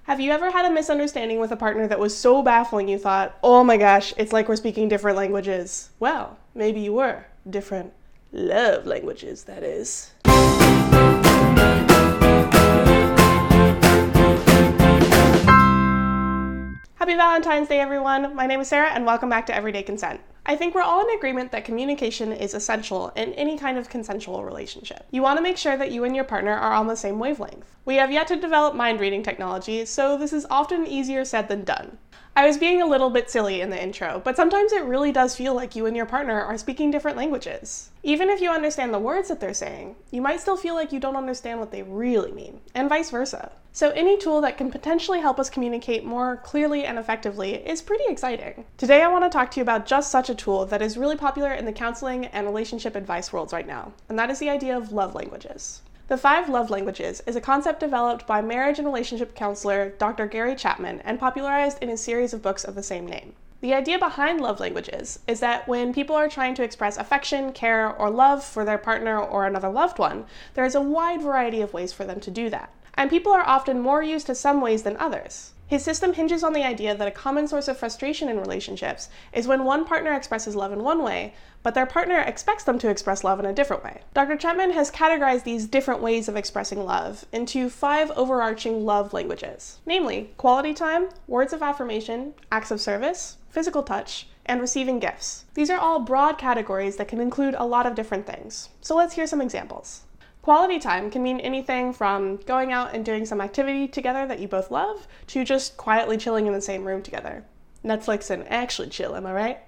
Have you ever had a misunderstanding with a partner that was so baffling you thought, oh my gosh, it's like we're speaking different languages? Well, maybe you were. Different love languages, that is. Happy Valentine's Day, everyone. My name is Sarah, and welcome back to Everyday Consent. I think we're all in agreement that communication is essential in any kind of consensual relationship. You want to make sure that you and your partner are on the same wavelength. We have yet to develop mind-reading technology, so this is often easier said than done. I was being a little bit silly in the intro, but sometimes it really does feel like you and your partner are speaking different languages. Even if you understand the words that they're saying, you might still feel like you don't understand what they really mean, and vice versa. So any tool that can potentially help us communicate more clearly and effectively is pretty exciting. Today I want to talk to you about just such a tool that is really popular in the counseling and relationship advice worlds right now, and that is the idea of love languages. The 5 love languages is a concept developed by marriage and relationship counselor Dr. Gary Chapman and popularized in his series of books of the same name. The idea behind love languages is that when people are trying to express affection, care, or love for their partner or another loved one, there is a wide variety of ways for them to do that. And people are often more used to some ways than others. His system hinges on the idea that a common source of frustration in relationships is when one partner expresses love in one way, but their partner expects them to express love in a different way. Dr. Chapman has categorized these different ways of expressing love into 5 overarching love languages, namely quality time, words of affirmation, acts of service, physical touch, and receiving gifts. These are all broad categories that can include a lot of different things. So let's hear some examples. Quality time can mean anything from going out and doing some activity together that you both love to just quietly chilling in the same room together. Netflix and actually chill, am I right?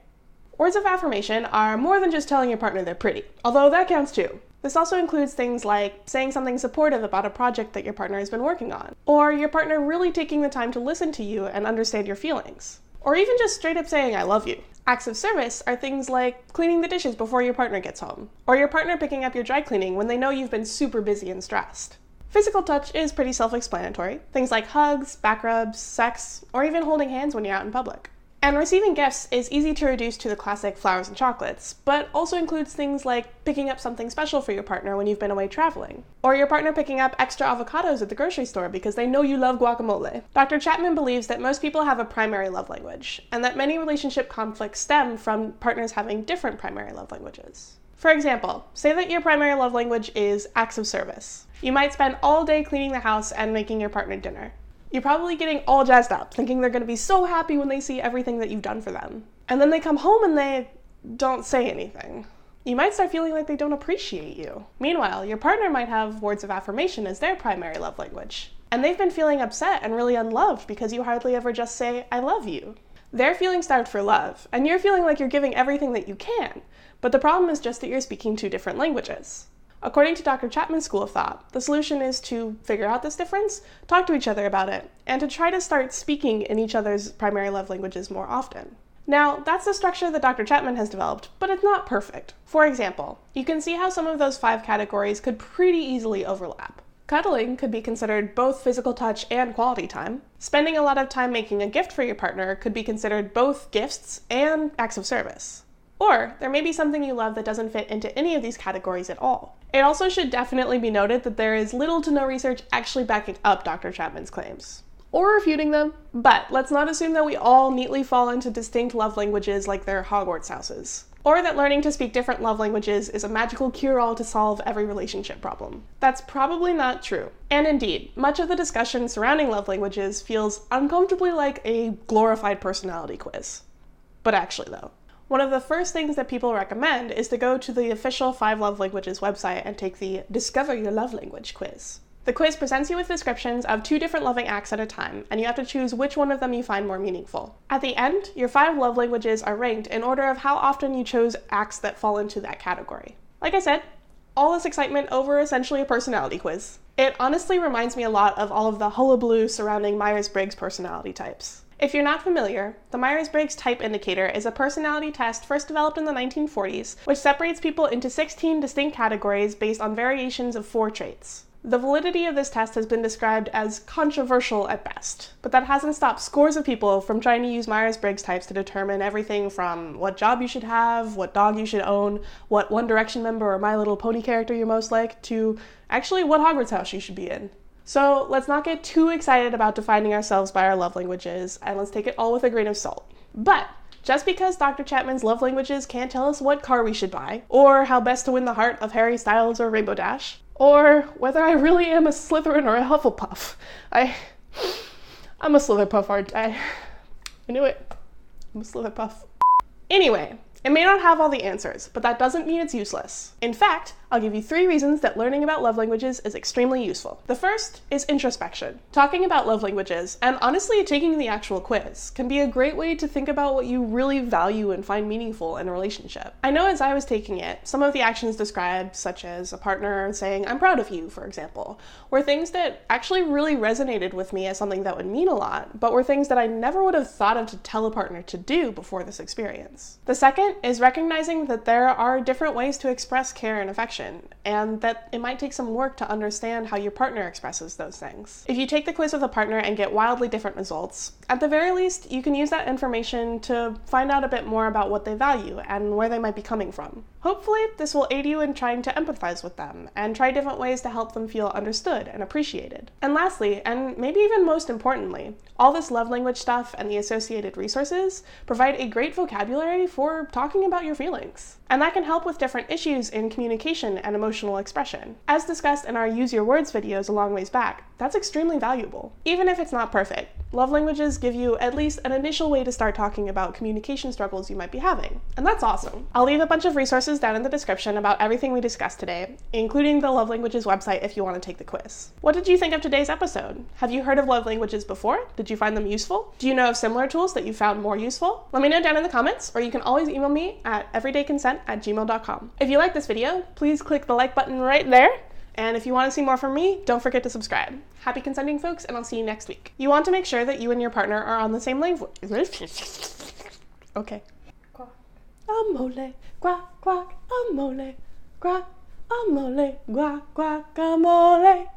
Words of affirmation are more than just telling your partner they're pretty, although that counts too. This also includes things like saying something supportive about a project that your partner has been working on, or your partner really taking the time to listen to you and understand your feelings, or even just straight up saying I love you. Acts of service are things like cleaning the dishes before your partner gets home, or your partner picking up your dry cleaning when they know you've been super busy and stressed. Physical touch is pretty self-explanatory, things like hugs, back rubs, sex, or even holding hands when you're out in public. And receiving gifts is easy to reduce to the classic flowers and chocolates, but also includes things like picking up something special for your partner when you've been away traveling, or your partner picking up extra avocados at the grocery store because they know you love guacamole. Dr. Chapman believes that most people have a primary love language, and that many relationship conflicts stem from partners having different primary love languages. For example, say that your primary love language is acts of service. You might spend all day cleaning the house and making your partner dinner. You're probably getting all jazzed up, thinking they're going to be so happy when they see everything that you've done for them. And then they come home and they don't say anything. You might start feeling like they don't appreciate you. Meanwhile, your partner might have words of affirmation as their primary love language. And they've been feeling upset and really unloved because you hardly ever just say, I love you. They're feeling starved for love, and you're feeling like you're giving everything that you can. But the problem is just that you're speaking 2 different languages. According to Dr. Chapman's school of thought, the solution is to figure out this difference, talk to each other about it, and to try to start speaking in each other's primary love languages more often. Now, that's the structure that Dr. Chapman has developed, but it's not perfect. For example, you can see how some of those 5 categories could pretty easily overlap. Cuddling could be considered both physical touch and quality time. Spending a lot of time making a gift for your partner could be considered both gifts and acts of service. Or there may be something you love that doesn't fit into any of these categories at all. It also should definitely be noted that there is little to no research actually backing up Dr. Chapman's claims, or refuting them, but let's not assume that we all neatly fall into distinct love languages like they're Hogwarts houses, or that learning to speak different love languages is a magical cure-all to solve every relationship problem. That's probably not true. And indeed, much of the discussion surrounding love languages feels uncomfortably like a glorified personality quiz. But actually though, one of the first things that people recommend is to go to the official 5 Love Languages website and take the Discover Your Love Language quiz. The quiz presents you with descriptions of 2 different loving acts at a time, and you have to choose which one of them you find more meaningful. At the end, your 5 love languages are ranked in order of how often you chose acts that fall into that category. Like I said, all this excitement over essentially a personality quiz. It honestly reminds me a lot of all of the hullabaloo surrounding Myers-Briggs personality types. If you're not familiar, the Myers-Briggs Type Indicator is a personality test first developed in the 1940s, which separates people into 16 distinct categories based on variations of 4 traits. The validity of this test has been described as controversial at best, but that hasn't stopped scores of people from trying to use Myers-Briggs types to determine everything from what job you should have, what dog you should own, what One Direction member or My Little Pony character you're most like, to actually what Hogwarts house you should be in. So let's not get too excited about defining ourselves by our love languages, and let's take it all with a grain of salt. But just because Dr. Chapman's love languages can't tell us what car we should buy, or how best to win the heart of Harry Styles or Rainbow Dash, or whether I really am a Slytherin or a Hufflepuff. I'm a Slytherpuff, aren't I? I knew it. I'm a Slytherpuff. Anyway, it may not have all the answers, but that doesn't mean it's useless. In fact, I'll give you 3 reasons that learning about love languages is extremely useful. The first is introspection. Talking about love languages, and honestly taking the actual quiz, can be a great way to think about what you really value and find meaningful in a relationship. I know as I was taking it, some of the actions described, such as a partner saying, "I'm proud of you," for example, were things that actually really resonated with me as something that would mean a lot, but were things that I never would have thought of to tell a partner to do before this experience. The second is recognizing that there are different ways to express care and affection, and that it might take some work to understand how your partner expresses those things. If you take the quiz with a partner and get wildly different results, at the very least, you can use that information to find out a bit more about what they value and where they might be coming from. Hopefully, this will aid you in trying to empathize with them and try different ways to help them feel understood and appreciated. And lastly, and maybe even most importantly, all this love language stuff and the associated resources provide a great vocabulary for talking about your feelings. And that can help with different issues in communication and emotional expression. As discussed in our Use Your Words videos a long ways back, that's extremely valuable. Even if it's not perfect, love languages give you at least an initial way to start talking about communication struggles you might be having, and that's awesome. I'll leave a bunch of resources down in the description about everything we discussed today, including the Love Languages website if you want to take the quiz. What did you think of today's episode? Have you heard of love languages before? Did you find them useful? Do you know of similar tools that you found more useful? Let me know down in the comments, or you can always email me at everydayconsent@gmail.com. If you like this video, please click the like button right there. And if you want to see more from me, don't forget to subscribe. Happy consenting, folks, and I'll see you next week. You want to make sure that you and your partner are on the same wavelength. Okay. Quack, amole, quack, quack, amole, quack, amole, quack, quack, amole.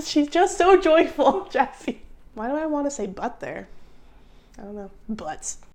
She's just so joyful, Jessie. Why do I want to say butt there? I don't know. Butts.